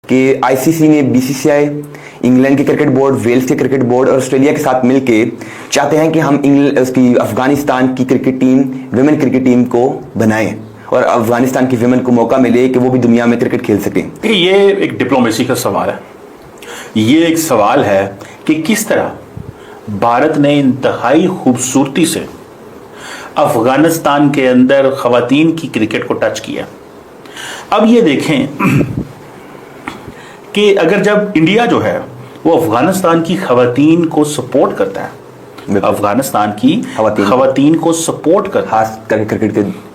कि आईसीसी ने BCCI, England के क्रिकेट बोर्ड, वेल्स के क्रिकेट बोर्ड और ऑस्ट्रेलिया के साथ मिलके चाहते हैं कि हम उसकी अफगानिस्तान की cricket team, women cricket team को बनाएं और अफगानिस्तान की विमेन को मौका मिले कि वो भी दुनिया में क्रिकेट खेल सकें। ये एक डिप्लोमेसी का सवाल है। ये एक सवाल है कि किस तरह भारत ने इंतहाई खूबसूरती से अफगानिस्तान के अंदर खवातीन की क्रिकेट को टच किया। अब ये देखें कि अगर जब इंडिया जो है वो अफगानिस्तान की खवातीन को सपोर्ट करता है, अफगानिस्तान की खवातीन को सपोर्ट करता है, खास करके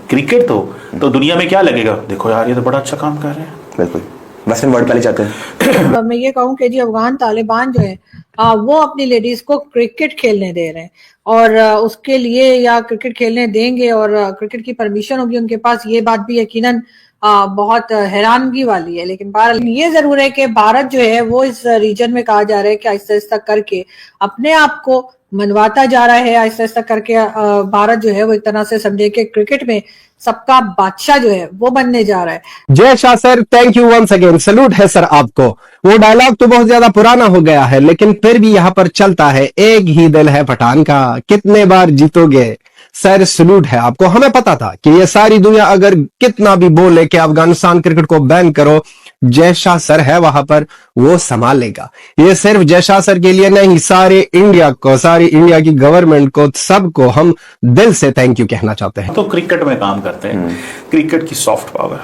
क्रिकेट तो दुनिया में क्या लगेगा, देखो यार ये तो बड़ा अच्छा काम कर रहे हैं। बिल्कुल वेस्टर्न वर्ल्ड पहले चाहते हैं। मैं ये कहूँ कि जी अफगान तालिबान जो है वो अपनी लेडीज को क्रिकेट खेलने दे रहे हैं और उसके लिए या क्रिकेट खेलने देंगे और क्रिकेट की परमिशन होगी उनके पास, ये बात भी यकीनन बहुत हैरानगी वाली है। लेकिन बहरहाल ये जरूर है कि भारत जो है वो इस रीजन में कहा जा रहा है कि आहिस्ता आहिस्ता करके अपने आप को मनवाता जा रहा है। आहिस्ता आहिस्ता करके भारत जो है वो एक तरह से समझे कि क्रिकेट में सबका बादशाह जो है वो बनने जा रहा है। Jay Shah sir, thank you once again, salute है सर आपको। वो डायलॉग तो बहुत ज्यादा पुराना हो गया है लेकिन फिर भी यहाँ पर चलता है, एक ही दिल है पठान का, कितने बार जीतोगे। सर सलूट है आपको। हमें पता था कि ये सारी दुनिया अगर कितना भी बोले कि अफगानिस्तान क्रिकेट को बैन करो, जय शाह सर है वहां पर, वो संभाल लेगा। ये सिर्फ जय शाह सर के लिए नहीं, सारे इंडिया को, सारी इंडिया की गवर्नमेंट को, सबको हम दिल से थैंक यू कहना चाहते हैं। तो क्रिकेट में काम करते हैं, क्रिकेट की सॉफ्ट पावर।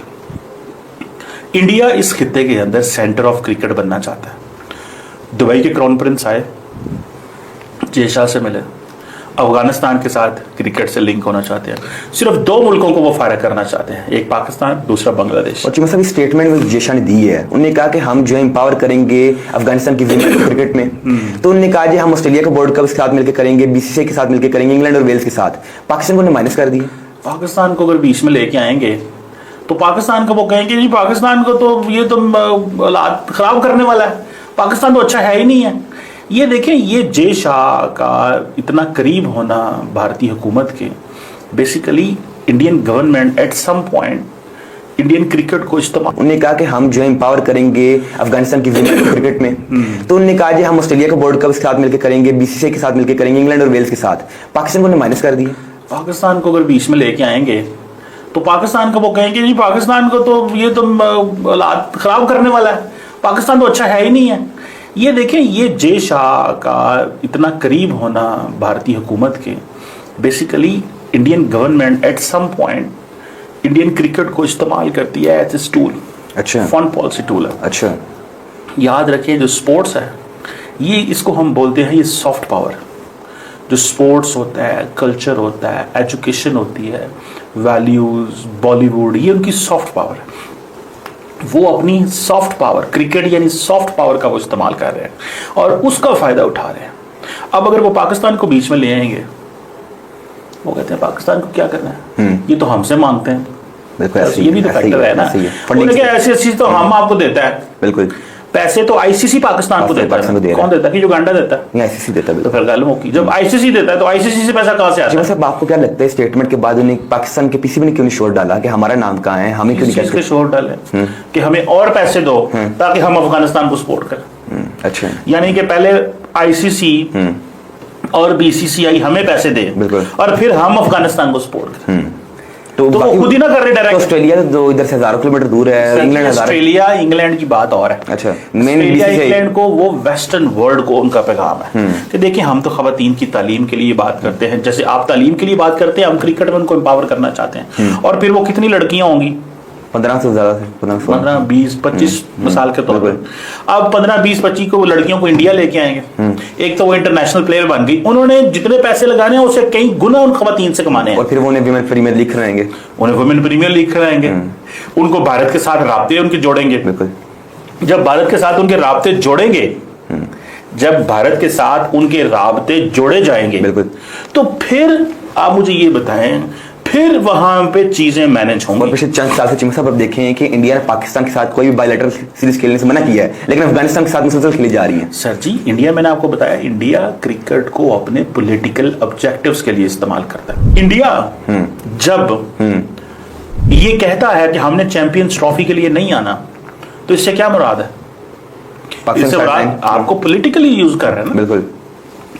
इंडिया इस खित्ते के अंदर सेंटर ऑफ क्रिकेट बनना चाहता है। दुबई के क्राउन प्रिंस आए, जय शाह से मिले, अफगानिस्तान के साथ क्रिकेट से लिंक होना चाहते हैं। सिर्फ दो मुल्कों को वो फायदा करना चाहते हैं, एक पाकिस्तान, दूसरा बांग्लादेश। और चूंकि सभी स्टेटमेंट में जय शाह ने दी है, उन्होंने कहा कि हम जो एम्पावर करेंगे अफगानिस्तान की विमेन क्रिकेट में। तो उन्होंने कहा जी हम ऑस्ट्रेलिया के वर्ल्ड कप के साथ मिलकर करेंगे, बीसीसीआई के साथ मिलकर करेंगे, इंग्लैंड और वेल्स के साथ। पाकिस्तान को उन्होंने माइनस कर दिया। पाकिस्तान को अगर बीच में लेके आएंगे तो पाकिस्तान को वो कहेंगे जी पाकिस्तान को तो ये तो हालात खराब करने वाला है, पाकिस्तान तो अच्छा है ही नहीं है। ये देखें, ये जय शाह का इतना करीब होना भारतीय हुकूमत के, basically Indian government at some point Indian cricket को इस्तेमाल। उन्होंने कहा कि हम जो एम्पावर करेंगे अफगानिस्तान की विमेन क्रिकेट में। तो उन्होंने कहा जी हम ऑस्ट्रेलिया के वर्ल्ड कप के साथ मिलकर करेंगे, बीसीसीआई के साथ मिलकर करेंगे, इंग्लैंड और वेल्स के साथ। पाकिस्तान को उन्होंने माइनस कर दिया। पाकिस्तान को अगर बीच में लेके आएंगे तो पाकिस्तान को वो कहेंगे जी पाकिस्तान को तो ये तो हालात खराब करने वाला है, पाकिस्तान तो अच्छा है ही नहीं है। ये देखें, ये जय शाह का इतना करीब होना भारतीय हुकूमत के, basically Indian government at some point Indian cricket को इस्तेमाल करती है एज ए टूल। अच्छा, फॉरेन पॉलिसी टूल है। अच्छा, याद रखें जो स्पोर्ट्स है ये, इसको हम बोलते हैं ये सॉफ्ट पावर। जो स्पोर्ट्स होता है, कल्चर होता है, एजुकेशन होती है, वैल्यूज, बॉलीवुड, ये उनकी सॉफ्ट पावर है। वो अपनी सॉफ्ट पावर, क्रिकेट यानी सॉफ्ट पावर का वो इस्तेमाल कर रहे हैं और उसका फायदा उठा रहे हैं। अब अगर वो पाकिस्तान को बीच में ले आएंगे, वो कहते हैं पाकिस्तान को क्या करना है, ये तो हमसे मांगते हैं। बिल्कुल, ये भी तो फैक्टर है ना। ऐसी चीज तो हम आपको देता है। बिल्कुल, पैसे तो आईसीसी पाकिस्तान को देता है। कौन देता है कि युगांडा देता है? आईसीसी देता है। तो फिर गल मुकी, जब आईसीसी देता है तो आईसीसी से पैसा कहां से आता है? साहब आपको क्या लगता है स्टेटमेंट के बाद उन्हें पाकिस्तान के पीसीबी ने क्यों नहीं शोर डाला कि हमारा नाम कहां है, हमें क्यों नहीं कहते? शोर डाले कि हमें और पैसे दो ताकि हम अफगानिस्तान को सपोर्ट करें। अच्छा, यानी कि पहले आईसीसी और बीसीसीआई हमें पैसे दे और फिर हम अफगानिस्तान को सपोर्ट करें। तो वो खुद ही ना कर रहे डायरेक्ट। ऑस्ट्रेलिया तो इधर से 1000 किलोमीटर दूर है, इंग्लैंड ऑस्ट्रेलिया इंग्लैंड की बात और है। अच्छा, ऑस्ट्रेलिया इंग्लैंड को वो वेस्टर्न वर्ल्ड को उनका पैगाम है कि देखिए हम तो खवातीन की तालीम के लिए बात करते हैं, जैसे आप तालीम के लिए बात करते हैं, हम क्रिकेट में उनको एम्पावर करना चाहते हैं। और फिर वो कितनी लड़कियां होंगी? 15 से ज्यादा, 15, 20, 25 मिसाल के तौर पर। अब 15, 20, 25 को लड़कियों को इंडिया लेके आएंगे, एक तो वो इंटरनेशनल प्लेयर बन गई, उन्होंने जितने पैसे लगाने हैं उससे कई गुना उन खवातीन से कमाने हैं। और फिर वो उन्हें विमेन प्रीमियर लीग कराएंगे, उनको भारत के साथ राब्ते उनके जोड़ेंगे। जब भारत के साथ उनके राब्ते जोड़ेंगे, जब भारत के साथ उनके राब्ते जोड़े जाएंगे, तो फिर आप मुझे ये बताएं, फिर वहां पे चीजें मैनेज होंगी। और पिछले चंद साल से चिमसा पर देखें कि इंडिया ने पाकिस्तान के साथ कोई भी बायलैटरल सीरीज खेलने से मना किया है, लेकिन अफगानिस्तान के साथ मुसलसल खेली जा रही है। सर जी, इंडिया, मैंने आपको बताया, इंडिया क्रिकेट को अपने पॉलिटिकल ऑब्जेक्टिव्स के लिए इस्तेमाल करता है। इंडिया जब ये कहता है कि हमने चैंपियंस ट्रॉफी के लिए नहीं आना, तो इससे क्या मुराद है? पाकिस्तान इससे मुराद sideline- आपको पॉलिटिकली यूज कर रहे हैं ना बिल्कुल,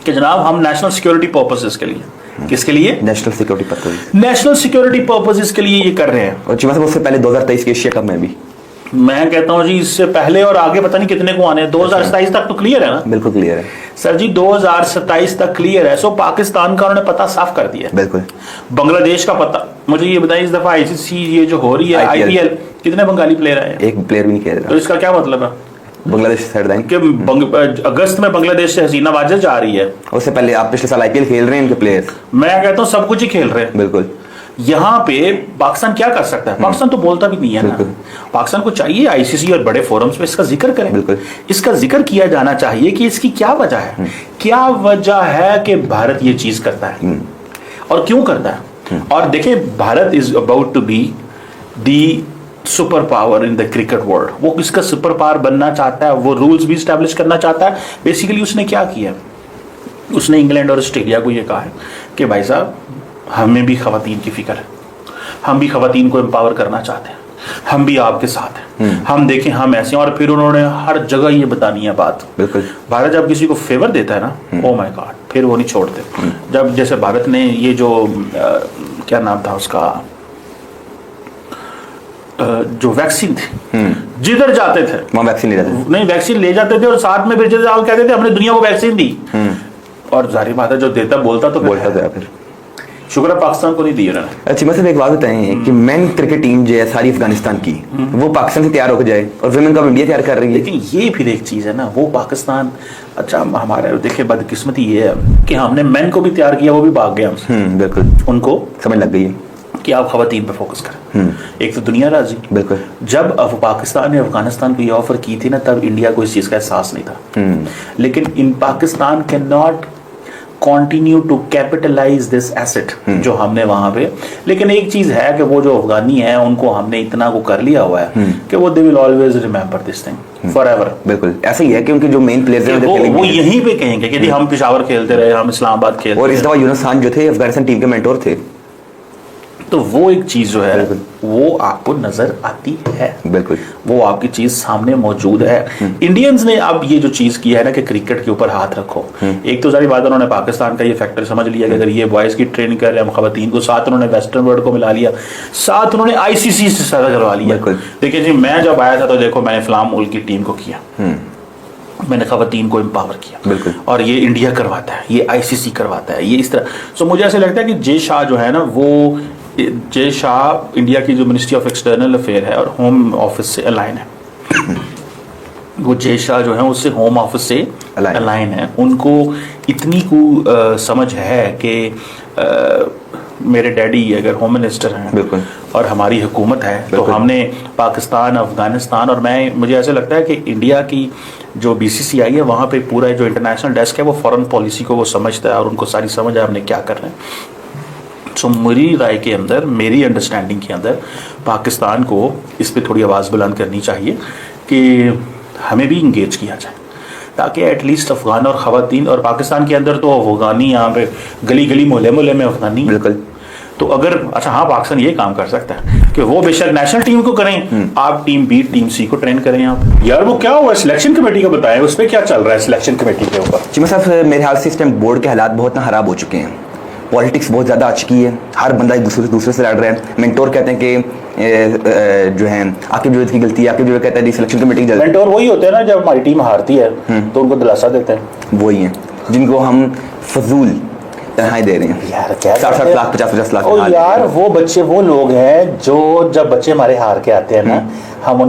कि जनाब हम नेशनल सिक्योरिटी पर्पसेस के लिए, किसके लिए? National security purpose. National security purposes के लिए ये कर रहे हैं। और चीमा साहब उससे पहले 2023 के एशिया कप में भी मैं कहता हूं जी इससे पहले और आगे पता नहीं कितने को आने हैं। 2027 तक तो क्लियर है ना बिल्कुल क्लियर है। सर जी, 2027 तक क्लियर है। सो पाकिस्तान का उन्होंने पता साफ कर दिया है। बिल्कुल, बांग्लादेश का पता, मुझे ये बताइए इस दफा आईसीसी ये जो हो रही है IPL आईपीएल, कितने बंगाली प्लेयर आए हैं? एक प्लेयर भी नहीं खेल तो रहा। इसका क्या मतलब है बांग्लादेश साइडलाइन कि अगस्त में बांग्लादेश से हसीना वाजिद जा रही है। उससे पहले आप पिछले साल आईपीएल खेल रहे हैं इनके प्लेयर्स। मैं कहता हूँ सब कुछ ही खेल रहे हैं। बिल्कुल, यहाँ पे पाकिस्तान क्या कर सकता है? पाकिस्तान तो बोलता भी नहीं है ना। बिल्कुल। पाकिस्तान को चाहिए आईसीसी और बड़े फोरम्स पे इसका जिक्र करें। बिल्कुल। इसका जिक्र किया जाना चाहिए कि इसकी क्या वजह है, क्या वजह है कि भारत ये चीज करता है और क्यों करता है। और देखिए, Bharat is about to be the super power in the cricket world. वो इसका सुपर पावर बनना चाहता है, वो रूल्स भी स्टैब्लिश करना चाहता है। बेसिकली उसने क्या किया, उसने इंग्लैंड और ऑस्ट्रेलिया को ये कहा है कि भाई साहब हमें भी खवातीन की फिक्र है, हम भी खवातीन को एम्पावर करना चाहते हैं, हम भी आपके साथ हैं, हम देखें हम ऐसे हैं। और फिर उन्होंने हर जगह ये बतानी है बात। बिल्कुल। भारत जब किसी को फेवर देता है ना, ओ माय गॉड, फिर वो नहीं छोड़ते। जब जैसे भारत ने ये जो क्या नाम था उसका, जो वैक्सीन थी, जिधर जाते थे वहाँ वैक्सीन ले जाते हैं। नहीं वैक्सीन ले जाते थे और साथ में फिर जैसे आप कहते थे हमने दुनिया को वैक्सीन दी। और जाहिर बात है जो देता बोलता तो बोलता था फिर। शुक्र है पाकिस्तान को नहीं दी उन्होंने। अच्छा, मतलब एक बात बताएं कि मेन क्रिकेट टीम जो है सारी अफगानिस्तान की, वो पाकिस्तान से तैयार होकर जाए और विमेन का इंडिया तैयार कर रही है। लेकिन ये फिर एक चीज है ना, वो पाकिस्तान, अच्छा हमारे देखिए बदकिस्मती ये है कि हमने मैन को भी तैयार किया, वो भी भाग गए हमसे। बिल्कुल, उनको समझ लग गई है। कि आप खवातीन पे फोकस करें। एक तो दुनिया राजी। बिल्कुल। जब पाकिस्तान ने अफगानिस्तान को ये ऑफर की थी ना, तब इंडिया को इस चीज का एहसास नहीं था। लेकिन in Pakistan can not continue to capitalise this asset जो हमने वहां पे। लेकिन एक चीज है कि वो जो अफगानी है उनको हमने इतना को कर लिया हुआ है कि वो they will always remember this thing for ever. बिल्कुल ऐसा ही है, क्योंकि जो मेन प्लेयर्स हैं वो यहीं पे कहेंगे कि हम पेशावर खेलते रहे, हम इस्लामाबाद खेलते और इस दफा यूनुस खान जो थे अफगानिस्तान टीम के मेंटोर थे। तो वो एक चीज जो है वो आपको नजर आती है। बिल्कुल, वो आपकी चीज सामने मौजूद है। इंडियंस ने अब ये जो चीज की है ना कि क्रिकेट के ऊपर हाथ रखो, एक तो सारी बात उन्होंने पाकिस्तान का ये फैक्टर समझ लिया कि अगर ये बॉयज की ट्रेनिंग कर रहे हैं हम खवातीन को, साथ उन्होंने वेस्टर्न वर्ल्ड को मिला लिया, साथ उन्होंने आईसीसी से सारा करवा लिया। देखिए जी, मैं जब आया था तो देखो मैंने इस्लाम मुल्क की टीम को किया, मैंने खवातीन को एम्पावर किया। बिल्कुल। और ये इंडिया करवाता है, ये आईसीसी करवाता है, ये इस तरह। सो मुझे ऐसा लगता है कि जे शाह जो है ना, वो जे शाह इंडिया की जो मिनिस्ट्री ऑफ एक्सटर्नल अफेयर है और होम ऑफिस से अलाइन है। वो जे शाह जो है उससे होम ऑफिस से अलाइन है। उनको इतनी को समझ है कि मेरे डैडी अगर होम मिनिस्टर हैं और हमारी हुकूमत है तो हमने पाकिस्तान, अफगानिस्तान, और मुझे ऐसा लगता है कि इंडिया की जो बीसीसीआई है वहाँ पे पूरा जो इंटरनेशनल डेस्क है वो फॉरेन पॉलिसी को वो समझता है और उनको सारी समझ है हमने क्या करना है। सो मेरी राय के अंदर, मेरी अंडरस्टैंडिंग के अंदर पाकिस्तान को इस पर थोड़ी आवाज़ बुलंद करनी चाहिए कि हमें भी इंगेज किया जाए, ताकि एटलीस्ट अफगान और ख़वातीन, और पाकिस्तान के अंदर तो अफगानी यहाँ पे गली गली मोहल्ले मोहल्ले में अफगानी। बिल्कुल। तो अगर अच्छा हाँ, पाकिस्तान ये काम कर सकता है कि वो बेशक नेशनल टीम को करें, आप टीम बी टीम सी को ट्रेन करें आप। यार वो क्या हुआ सिलेक्शन कमेटी का बताएं, उस पर क्या चल रहा है सिलेक्शन कमेटी के ऊपर? चीमा साहब, मेरे ख्याल से इस टाइम बोर्ड के हालात बहुत ना खराब हो चुके हैं। पॉलिटिक्स बहुत ज़्यादा आ चुकी है, हर बंदा एक दूसरे से लड़ रहा है। मेंटोर कहते हैं कि जो है आकिब जुवैद की गलती है, आकिब जुवैद कहता है सिलेक्शन कमेटी की गलती। मेंटोर वही होते हैं ना जब हमारी टीम हारती है तो उनको दिलासा देते हैं, वही हैं जिनको हम फजूल तनख्वाहें दे रहे हैं। यार क्या 60 लाख 50 लाख। और यार वो बच्चे, वो लोग हैं जो जब बच्चे हमारे हार के आते हैं ना, हम उनको